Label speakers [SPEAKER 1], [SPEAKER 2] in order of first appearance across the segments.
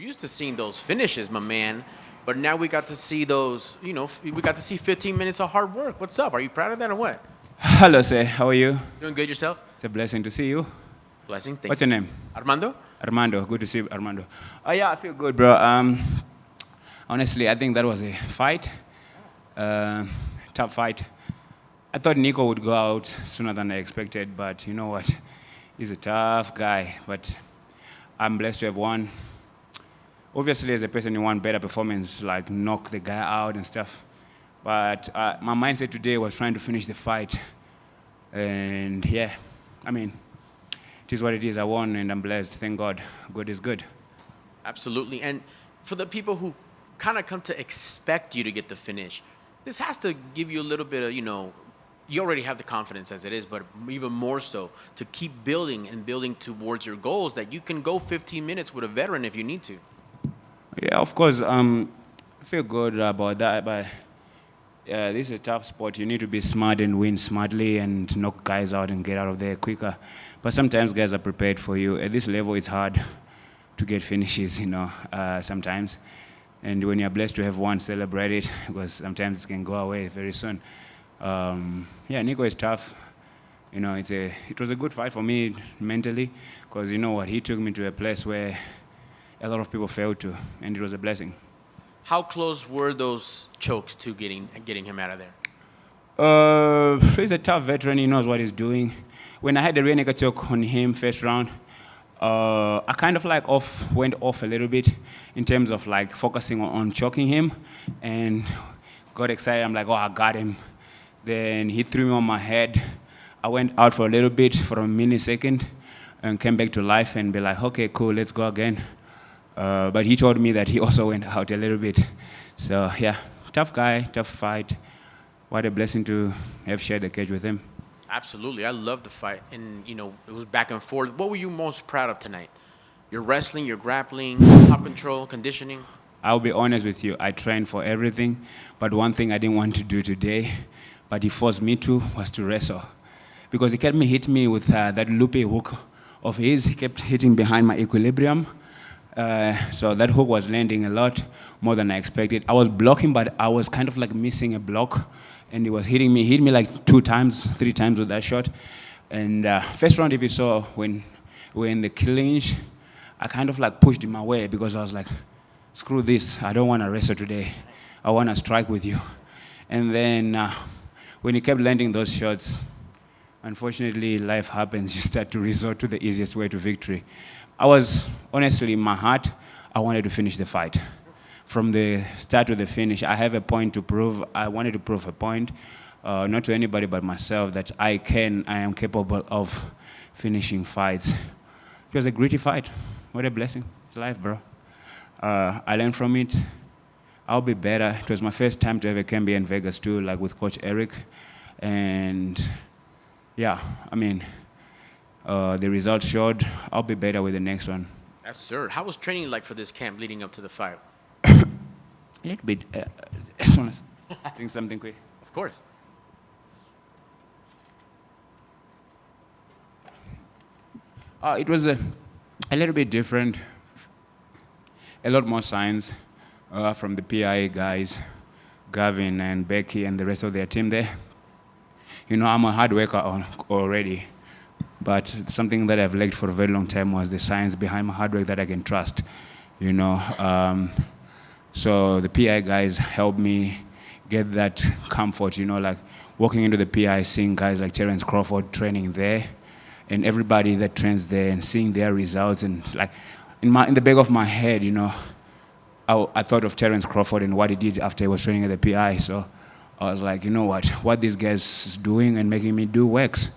[SPEAKER 1] used to seeing those finishes, my man, but now we got to see those, we got to see 15 minutes of hard work. What's up? Are you proud of that or what?
[SPEAKER 2] Hello, sir. How are you?
[SPEAKER 1] Doing good yourself?
[SPEAKER 2] It's a blessing to see you.
[SPEAKER 1] Blessing. Thank
[SPEAKER 2] What's
[SPEAKER 1] you.
[SPEAKER 2] your name?
[SPEAKER 1] Armando?
[SPEAKER 2] Armando. Good to see you, Armando. Oh, yeah, I feel good, bro. Honestly, I think that was a fight. Tough fight. I thought Niko would go out sooner than I expected, but you know what? He's a tough guy, but I'm blessed to have won. Obviously, as a person, you want better performance, like knock the guy out and stuff. But my mindset today was trying to finish the fight. And yeah, I mean, it is what it is. I won and I'm blessed. Thank God. Good is good.
[SPEAKER 1] Absolutely. And for the people who kind of come to expect you to get the finish, this has to give you a little bit of, you already have the confidence as it is, but even more so to keep building and building towards your goals that you can go 15 minutes with a veteran if you need to.
[SPEAKER 2] Yeah, of course. I feel good about that, but yeah, this is a tough sport. You need to be smart and win smartly and knock guys out and get out of there quicker. But sometimes guys are prepared for you. At this level, it's hard to get finishes, sometimes. And when you're blessed to have one, celebrate it, because sometimes it can go away very soon. Yeah, Niko is tough. It was a good fight for me mentally, because you know what, he took me to a place where a lot of people failed to, and it was a blessing.
[SPEAKER 1] How close were those chokes to getting him out of there?
[SPEAKER 2] He's a tough veteran. He knows what he's doing. When I had the rear naked choke on him first round, I kind of went off a little bit in terms of focusing on choking him, and got excited. I'm like, oh, I got him. Then he threw me on my head. I went out for a little bit, for a millisecond, and came back to life and be like, okay, cool, let's go again. But he told me that he also went out a little bit. So yeah, tough guy, tough fight. What a blessing to have shared the cage with him.
[SPEAKER 1] Absolutely. I love the fight. And, it was back and forth. What were you most proud of tonight? Your wrestling, your grappling, top control, conditioning?
[SPEAKER 2] I'll be honest with you. I trained for everything. But one thing I didn't want to do today, but he forced me to, was to wrestle. Because he kept hit me with that loopy hook of his. He kept hitting behind my equilibrium. So that hook was landing a lot more than I expected. I was blocking, but I was kind of missing a block. And he was hitting me. He hit me 3 times with that shot. And first round, if you saw, when we were in the clinch, I kind of pushed him away because I was like, screw this. I don't want to wrestle today. I want to strike with you. And then when he kept landing those shots, unfortunately, life happens. You start to resort to the easiest way to victory. I was, honestly, in my heart, I wanted to finish the fight. From the start to the finish, I have a point to prove. I wanted to prove a point, not to anybody but myself, that I am capable of finishing fights. It was a gritty fight. What a blessing. It's life, bro. I learned from it. I'll be better. It was my first time to have a camp in Vegas too, with Coach Eric. And yeah, the results showed. I'll be better with the next one.
[SPEAKER 1] Yes, sir. How was training like for this camp leading up to the fight?
[SPEAKER 2] A little bit. As soon as doing something quick.
[SPEAKER 1] Of course.
[SPEAKER 2] It was a little bit different. A lot more signs from the PI guys, Gavin and Becky and the rest of their team there. I'm a hard worker already, but something that I've lacked for a very long time was the science behind my hard work that I can trust. So the PI guys helped me get that comfort, walking into the PI, seeing guys like Terence Crawford training there, and everybody that trains there, and seeing their results, and in the back of my head, I thought of Terence Crawford and what he did after he was training at the PI. So I was like, what these guys doing and making me do works.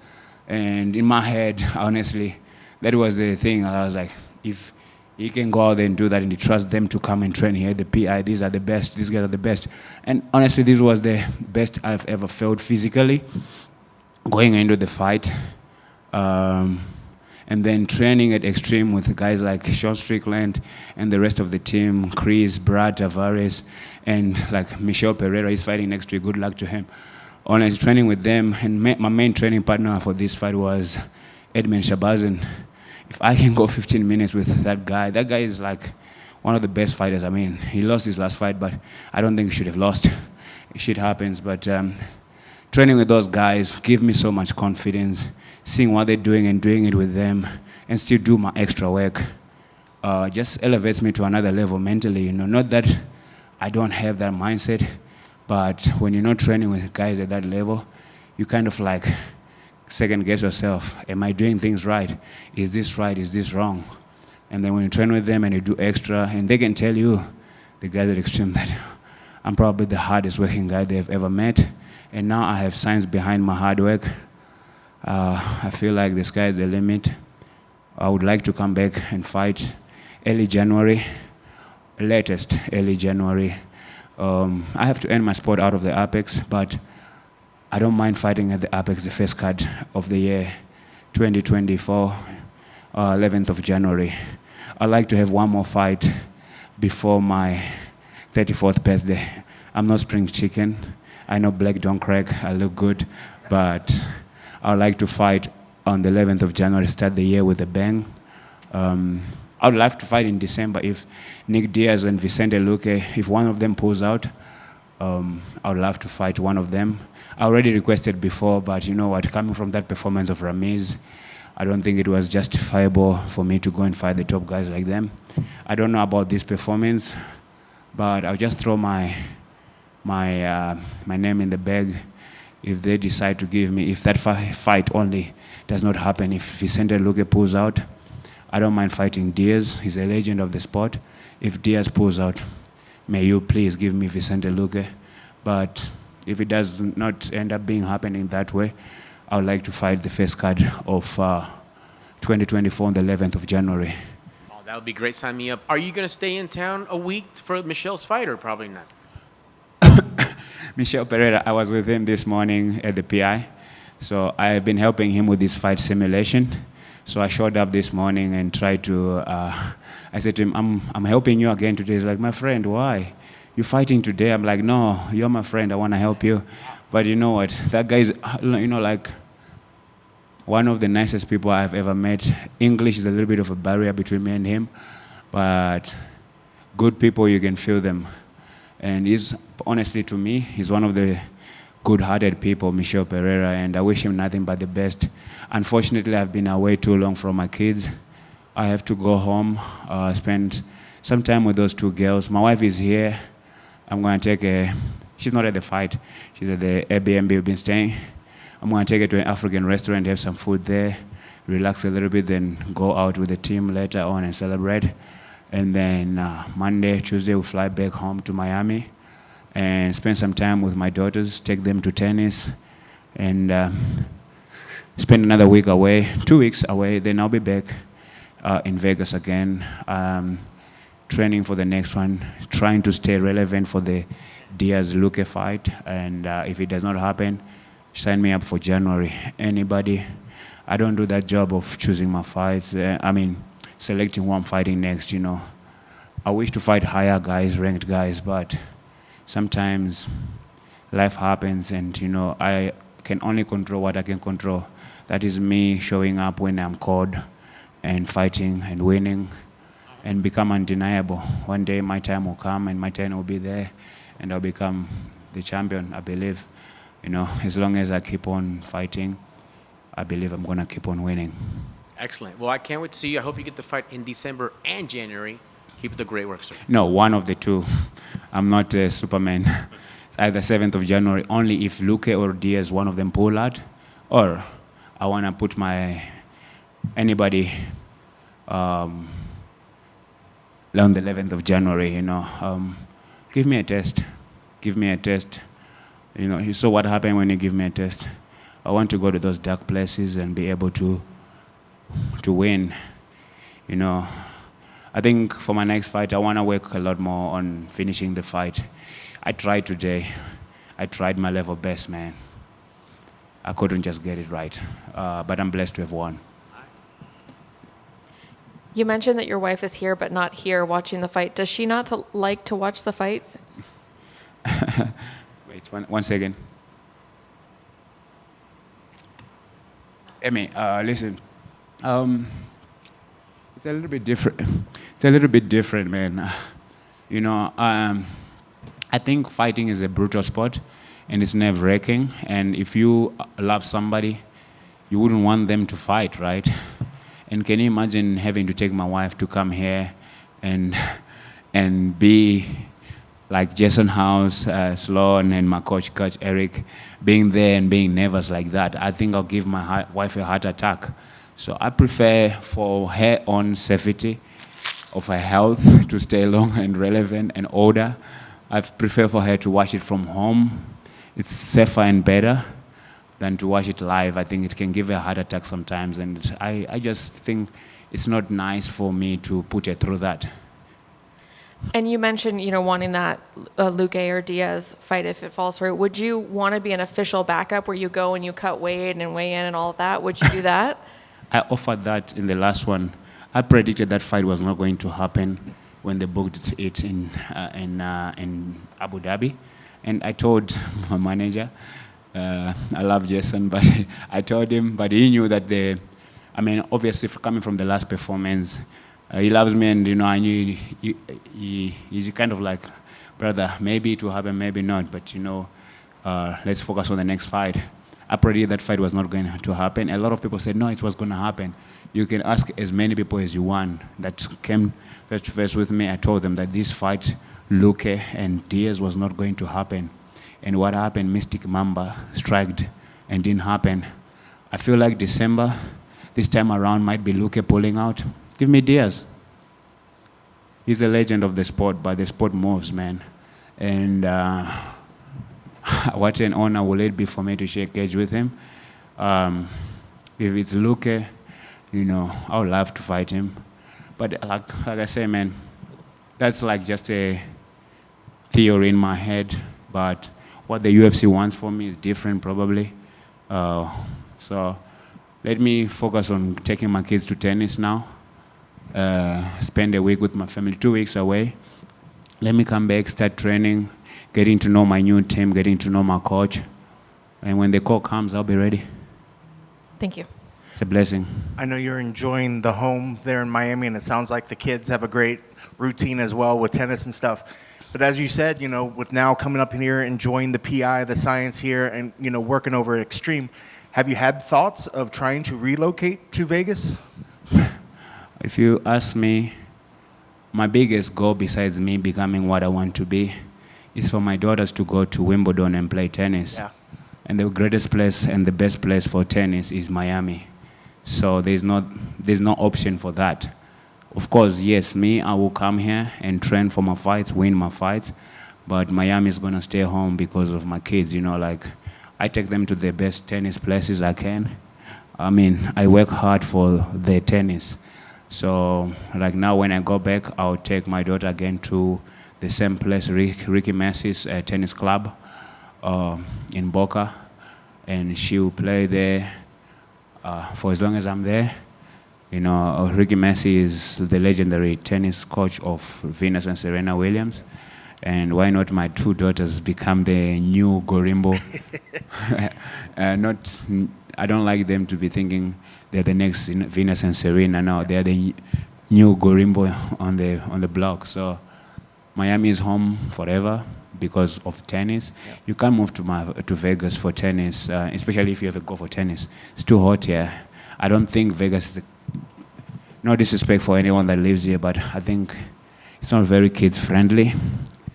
[SPEAKER 2] And in my head, honestly, that was the thing. I was like, if he can go out there and do that and he trusts them to come and train here at the PI, these are the best, these guys are the best. And honestly, this was the best I've ever felt physically going into the fight. And then training at Extreme with guys like Sean Strickland and the rest of the team, Chris, Brad Tavares, and Michel Pereira is fighting next week. Good luck to him. Honestly, training with them, and my main training partner for this fight was Edmund Shabazin. If I can go 15 minutes with that guy is one of the best fighters. I mean, he lost his last fight, but I don't think he should have lost. Shit happens, but training with those guys give me so much confidence, seeing what they're doing and doing it with them, and still do my extra work. Just elevates me to another level mentally, you know. Not that I don't have that mindset, but when you're not training with guys at that level, you kind of like second guess yourself. Am I doing things right? Is this right? Is this wrong? And then when you train with them and you do extra, and they can tell you, the guys at Extreme, that I'm probably the hardest working guy they've ever met. And now I have science behind my hard work. I feel like the sky is the limit. I would like to come back and fight early January, latest early January. I have to end my sport out of the Apex, but I don't mind fighting at the Apex, the first card of the year, 2024, 11th of January. I'd like to have one more fight before my 34th birthday. I'm not spring chicken. I know black don't crack, I look good, but I'd like to fight on the 11th of January, start the year with a bang. I would love to fight in December if Nick Diaz and Vicente Luque, if one of them pulls out, I would love to fight one of them. I already requested before, but you know what, coming from that performance of Ramiz, I don't think it was justifiable for me to go and fight the top guys like them. I don't know about this performance, but I'll just throw my name in the bag if they decide to give me, if that fight only does not happen, if Vicente Luque pulls out, I don't mind fighting Diaz. He's a legend of the sport. If Diaz pulls out, may you please give me Vicente Luque. But if it does not end up being happening that way, I would like to fight the first card of 2024 on the 11th of January.
[SPEAKER 1] Oh, that would be great. Sign me up. Are you going to stay in town a week for Michelle's fight, or probably not?
[SPEAKER 2] Michel Pereira, I was with him this morning at the PI. So I've been helping him with this fight simulation. So I showed up this morning and tried to, I said to him, I'm helping you again today. He's like, my friend, why? You fighting today? I'm like, no, you're my friend. I want to help you. But you know what? That guy is, you know, like one of the nicest people I've ever met. English is a little bit of a barrier between me and him. But good people, you can feel them. And he's, honestly to me, he's one of the good-hearted people, Michel Pereira, and I wish him nothing but the best. Unfortunately, I've been away too long from my kids. I have to go home, spend some time with those two girls. My wife is here. I'm going to take she's not at the fight. She's at the Airbnb we've been staying. I'm going to take her to an African restaurant, have some food there, relax a little bit, then go out with the team later on and celebrate. And then Monday, Tuesday, we fly back home to Miami and spend some time with my daughters, take them to tennis, and spend another week away, 2 weeks away. Then I'll be back in Vegas again, training for the next one, trying to stay relevant for the Diaz-Luque fight. And if it does not happen, sign me up for January. Anybody? I don't do that job of choosing my fights. Selecting who I'm fighting next, you know. I wish to fight higher guys, ranked guys, but sometimes life happens and, you know, I can only control what I can control. That is me showing up when I'm called and fighting and winning and become undeniable. One day my time will come and my turn will be there and I'll become the champion, I believe. You know, as long as I keep on fighting, I believe I'm going to keep on winning.
[SPEAKER 1] Excellent. Well, I can't wait to see you. I hope you get the fight in December and January. Keep up the great work, sir.
[SPEAKER 2] No, one of the two. I'm not a Superman. It's either 7th of January, only if Luque or Diaz, one of them pull out, or I want to put anybody on the 11th of January, you know. Give me a test. Give me a test. You know, you saw what happened when you give me a test. I want to go to those dark places and be able to win, you know. I think for my next fight, I want to work a lot more on finishing the fight. I tried today. I tried my level best, man. I couldn't just get it right, but I'm blessed to have won.
[SPEAKER 3] You mentioned that your wife is here, but not here watching the fight. Does she not like to watch the fights?
[SPEAKER 2] Wait, one second. Emi, listen. It's a little bit different. It's a little bit different, man. You know, I think fighting is a brutal sport, and it's nerve-wracking. And if you love somebody, you wouldn't want them to fight, right? And can you imagine having to take my wife to come here and be like Jason House, Sloan, and my coach Eric, being there and being nervous like that? I think I'll give my wife a heart attack. So I prefer for her own safety, of her health, to stay long and relevant and older. I prefer for her to watch it from home. It's safer and better than to watch it live. I think it can give her a heart attack sometimes, and I just think it's not nice for me to put her through that.
[SPEAKER 3] And you mentioned, wanting that Luque or Diaz fight if it falls through. Would you want to be an official backup where you go and you cut weight and weigh in and all of that? Would you do that?
[SPEAKER 2] I offered that in the last one. I predicted that fight was not going to happen when they booked it in Abu Dhabi. And I told my manager, I love Jason, but I told him, but he knew that obviously coming from the last performance, he loves me, and I knew he's kind of like, brother, maybe it will happen, maybe not, but let's focus on the next fight. I predicted that fight was not going to happen. A lot of people said, no, it was going to happen. You can ask as many people as you want that came face to face with me. I told them that this fight, Luque and Diaz, was not going to happen. And what happened, Mystic Mamba striked and didn't happen. I feel like December, this time around, might be Luque pulling out. Give me Diaz. He's a legend of the sport, but the sport moves, man. And what an honor will it be for me to shake cage with him. If it's Luque, I would love to fight him. But like I say, man, that's like just a theory in my head. But what the UFC wants for me is different, probably. So let me focus on taking my kids to tennis now. Spend a week with my family, 2 weeks away. Let me come back, start training, getting to know my new team, getting to know my coach. And when the call comes, I'll be ready.
[SPEAKER 3] Thank you.
[SPEAKER 2] It's a blessing.
[SPEAKER 4] I know you're enjoying the home there in Miami, and it sounds like the kids have a great routine as well with tennis and stuff. But as you said, with now coming up here, enjoying the PI, the science here, and, working over at Extreme, have you had thoughts of trying to relocate to Vegas?
[SPEAKER 2] If you ask me, my biggest goal besides me becoming what I want to be is for my daughters to go to Wimbledon and play tennis.
[SPEAKER 4] Yeah.
[SPEAKER 2] And the greatest place and the best place for tennis is Miami. So there's no option for that. Of course, yes, I will come here and train for my fights, win my fights, but Miami is gonna stay home because of my kids. I take them to the best tennis places I can. I work hard for their tennis. So like now when I go back, I'll take my daughter again to the same place, Ricky Messi's tennis club in Boca, and she will play there for as long as I'm there. Ricky Messi is the legendary tennis coach of Venus and Serena Williams. And why not my two daughters become the new Gorimbo? I don't like them to be thinking they're the next Venus and Serena. No, they're the new Gorimbo on the block. So Miami is home forever because of tennis. Yeah. You can't move to Vegas for tennis, especially if you ever go for tennis. It's too hot here. I don't think Vegas is no disrespect for anyone that lives here, but I think it's not very kids-friendly.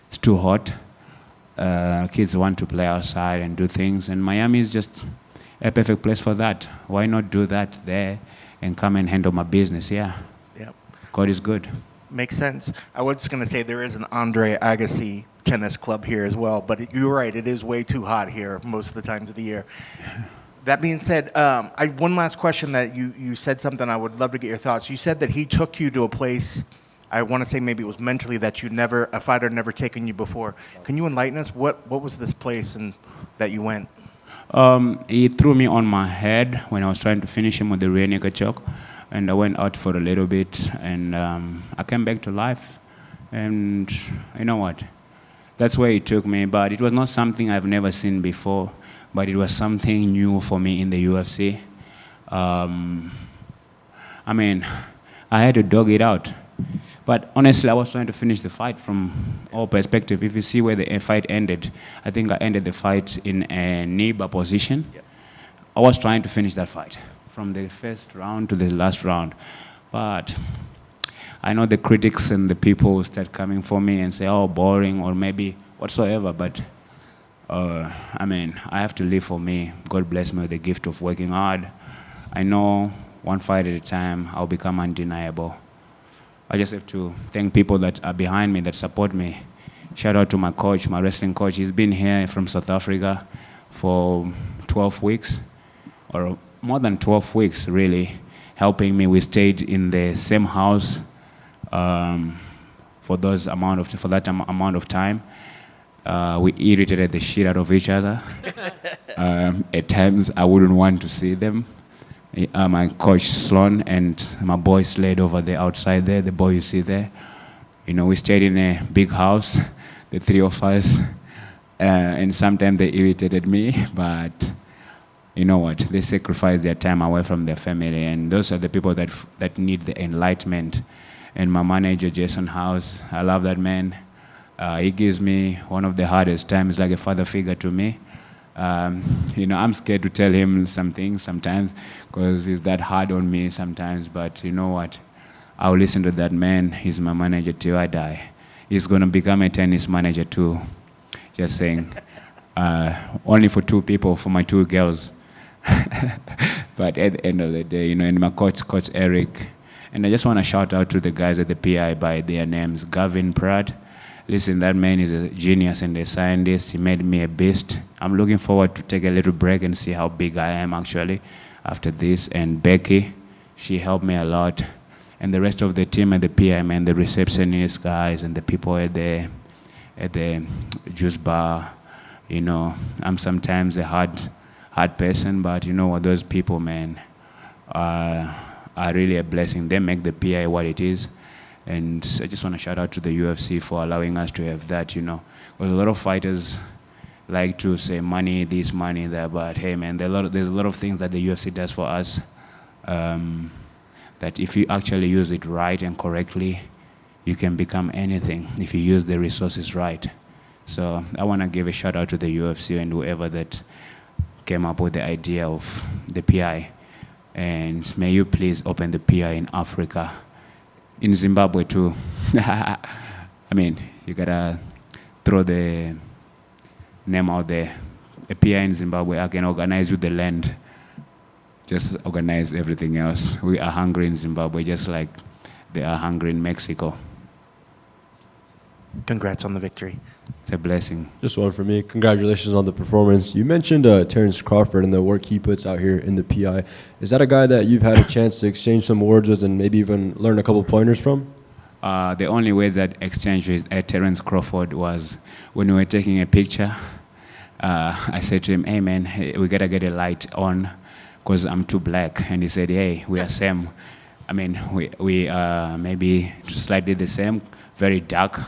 [SPEAKER 2] It's too hot. Kids want to play outside and do things, and Miami is just a perfect place for that. Why not do that there and come and handle my business? Yeah.
[SPEAKER 4] Yep.
[SPEAKER 2] God is good.
[SPEAKER 4] Makes sense. I was going to say there is an Andre Agassi tennis club here as well, but you're right. It is way too hot here most of the times of the year. That being said, one last question that you said something I would love to get your thoughts. You said that he took you to a place, I want to say maybe it was mentally, that a fighter never taken you before. Can you enlighten us? What was this place and that you went?
[SPEAKER 2] He threw me on my head when I was trying to finish him with the rear naked choke, and I went out for a little bit, and I came back to life. And you know what? That's where he took me, but it was not something I've never seen before, but it was something new for me in the UFC. I had to dog it out. But honestly, I was trying to finish the fight from all perspective. If you see where the fight ended, I think I ended the fight in a knee-bar position. I was trying to finish that fight from the first round to the last round. But I know the critics and the people will start coming for me and say, oh, boring, or maybe whatsoever. But, I mean, I have to live for me. God bless me with the gift of working hard. I know one fight at a time, I'll become undeniable. I just have to thank people that are behind me, that support me. Shout out to my coach, my wrestling coach. He's been here from South Africa for 12 weeks, or more than 12 weeks, really, helping me. We stayed in the same house for that amount of time. We irritated the shit out of each other. At times, I wouldn't want to see them. My coach Sloan and my boy Slade over there outside there, the boy you see there. You know, we stayed in a big house, the three of us, and sometimes they irritated me, but you know what? They sacrifice their time away from their family, and those are the people that need the enlightenment. And my manager, Jason House, I love that man. He gives me one of the hardest times, like a father figure to me. You know, I'm scared to tell him some things sometimes because he's that hard on me sometimes. But you know what? I'll listen to that man. He's my manager till I die. He's going to become a tennis manager too. Just saying. Only for 2 people, for my 2 girls. But at the end of the day, you know, and my coach Eric. And I just want to shout out to the guys at the PI by their names. Gavin Pratt. Listen, that man is a genius and a scientist. He made me a beast. I'm looking forward to take a little break and see how big I am actually after this. And Becky, she helped me a lot. And the rest of the team at the PI, man, the receptionist guys and the people at the juice bar. You know, I'm sometimes a hard person, but you know what, those people, man, are really a blessing. They make the PI what it is. And I just want to shout out to the UFC for allowing us to have that, you know. Because a lot of fighters like to say money, this, money, that, but hey, man, there's a lot of things that the UFC does for us that if you actually use it right and correctly, you can become anything if you use the resources right. So I want to give a shout out to the UFC and whoever that came up with the idea of the PI. And may you please open the PI in Africa. In Zimbabwe too. I mean, you gotta throw the name out there. A PI in Zimbabwe, I can organize with the land. Just organize everything else. We are hungry in Zimbabwe, just like they are hungry in Mexico.
[SPEAKER 4] Congrats on the victory.
[SPEAKER 2] It's a blessing.
[SPEAKER 5] Just one for me. Congratulations on the performance. You mentioned Terrence Crawford and the work he puts out here in the PI. Is that a guy that you've had a chance to exchange some words with and maybe even learn a couple pointers from?
[SPEAKER 2] The only way that exchange with Terrence Crawford was when we were taking a picture. I said to him, hey man, we gotta get a light on because I'm too black. And he said, hey, we are same. I mean, we are maybe slightly the same, very dark.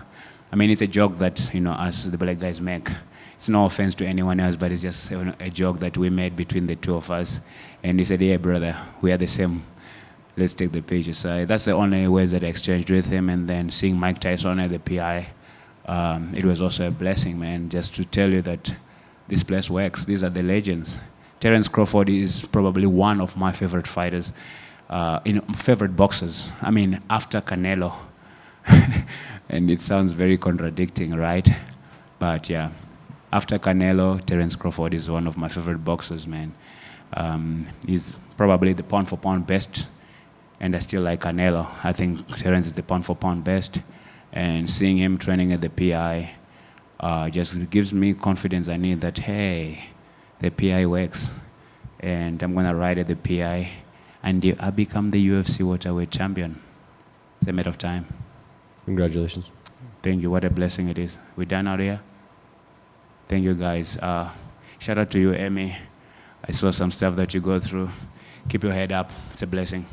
[SPEAKER 2] I mean, it's a joke that, you know, us, the black guys make. It's no offense to anyone else, but it's just a joke that we made between the two of us. And he said, yeah, brother, we are the same. Let's take the picture. So that's the only way that I exchanged with him. And then seeing Mike Tyson at the PI, it was also a blessing, man, just to tell you that this place works. These are the legends. Terrence Crawford is probably one of my favorite fighters, favorite boxers. I mean, after Canelo. And it sounds very contradicting, right? But yeah, after Canelo, Terrence Crawford is one of my favorite boxers, man. He's probably the pound-for-pound best, and I still like Canelo. I think Terrence is the pound-for-pound best, and seeing him training at the PI just gives me confidence I need that, hey, the PI works, and I'm going to ride at the PI, and I become the UFC welterweight champion. It's a matter of time.
[SPEAKER 5] Congratulations.
[SPEAKER 2] Thank you. What a blessing it is. We're done out here. Thank you, guys. Shout out to you, Emmy. I saw some stuff that you go through. Keep your head up. It's a blessing.